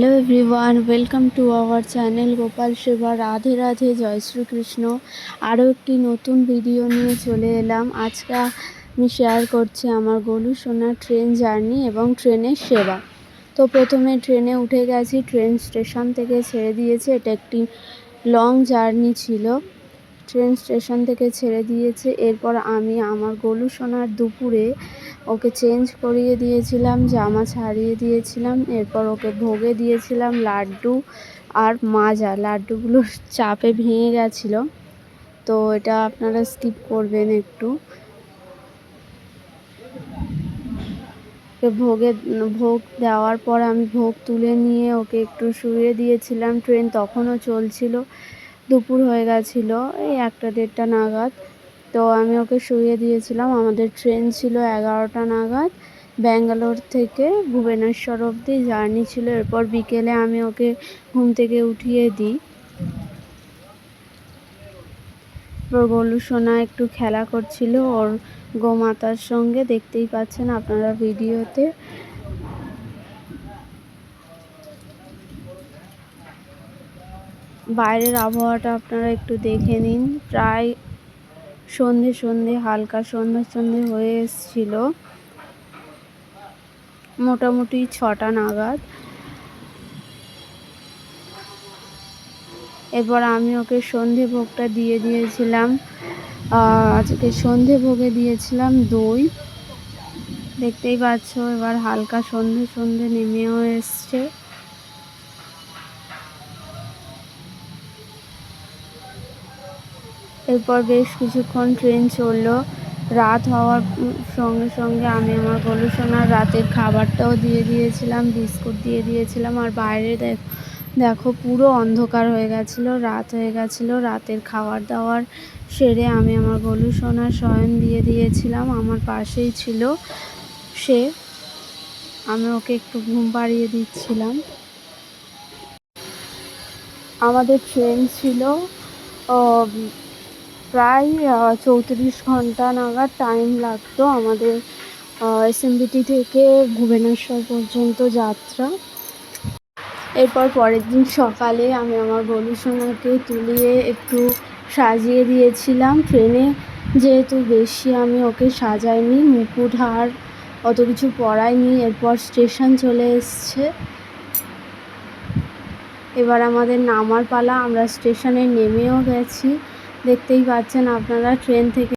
Hello everyone, welcome to our channel Gopal সেবা। রাধে রাধে, জয় শ্রীকৃষ্ণ। আরও একটি নতুন ভিডিও নিয়ে চলে এলাম। আজকে আমি শেয়ার করছি আমার গোলু সোনার ট্রেন জার্নি এবং ট্রেনের সেবা। তো প্রথমে ট্রেনে উঠে গেছি, ট্রেন স্টেশন থেকে ছেড়ে দিয়েছে। এটা একটি লং জার্নি ছিল। ট্রেন স্টেশন থেকে ছেড়ে দিয়েছে। এরপর আমি আমার গোলু সোনার দুপুরে ওকে চেঞ্জ করিয়ে দিয়েছিলাম, জামা ছাড়িয়ে দিয়েছিলাম। এরপর ওকে ভোগে দিয়েছিলাম লাড্ডু আর মাজা। লাড্ডুগুলো চাপে ভেঙে গেছিলো, তো এটা আপনারা স্কিপ করবেন একটু। ভোগ দেওয়ার পর আমি ভোগ তুলে নিয়ে ওকে একটু শুইয়ে দিয়েছিলাম। ট্রেন তখনও চলছিল, দুপুর হয়ে গেছিলো, এই 1টা-1:30টা নাগাদ। তো আমি ওকে শুইয়ে দিয়েছিলাম। আমাদের ট্রেন ছিল 11টা নাগাদ। ব্যাঙ্গালোর থেকে ভুবনেশ্বর অবধি জার্নি ছিল। এরপর বিকেলে আমি ওকে ঘুম থেকে উঠিয়ে দিই। এরপর গোলু সোনা একটু খেলা করছিল ওর গোমাতার সঙ্গে, দেখতেই পাচ্ছেন আপনারা ভিডিওতে। বাইরের আবহাওয়াটা আপনারা একটু দেখে নিন। প্রায় সন্ধে হালকা সন্ধে হয়ে এসছিল, মোটামুটি 6টা নাগাদ। এরপর আমি ওকে সন্ধে ভোগটা দিয়ে দিয়েছিলাম। আজকে সন্ধে ভোগে দিয়েছিলাম দই, দেখতেই পাচ্ছ। এবার হালকা সন্ধে নেমেও এসছে। এরপর বেশ কিছুক্ষণ ট্রেন চললো। রাত হওয়ার সঙ্গে আমি আমার গোলু সোনার রাতের খাবারটাও দিয়ে দিয়েছিলাম, বিস্কুট দিয়ে দিয়েছিলাম। আর বাইরে দেখো পুরো অন্ধকার হয়ে গেছিলো, রাত হয়ে গেছিলো। রাতের খাবার দাবার সেরে আমি আমার গোলু সোনার শয়ন দিয়ে দিয়েছিলাম। আমার পাশেই ছিল সে, আমি ওকে একটু ঘুম পাড়িয়ে দিচ্ছিলাম। আমাদের ট্রেন ছিল প্রায় 34 ঘন্টা নাগাদ টাইম লাগতো আমাদের এসএমবিটি থেকে ভুবনেশ্বর পর্যন্ত যাত্রা। এরপর পরের দিন সকালে আমি আমার গোলু সোনাকে তুলিয়ে একটু সাজিয়ে দিয়েছিলাম। ট্রেনে যেহেতু বেশি আমি ওকে সাজাইনি, মুকুট হার অত কিছু পরাইনি। এরপর স্টেশন চলে এসছে, এবার আমাদের নামার পালা। আমরা স্টেশনে নেমেও গেছি, দেখতেই পাচ্ছেন আপনারা। ট্রেন থেকে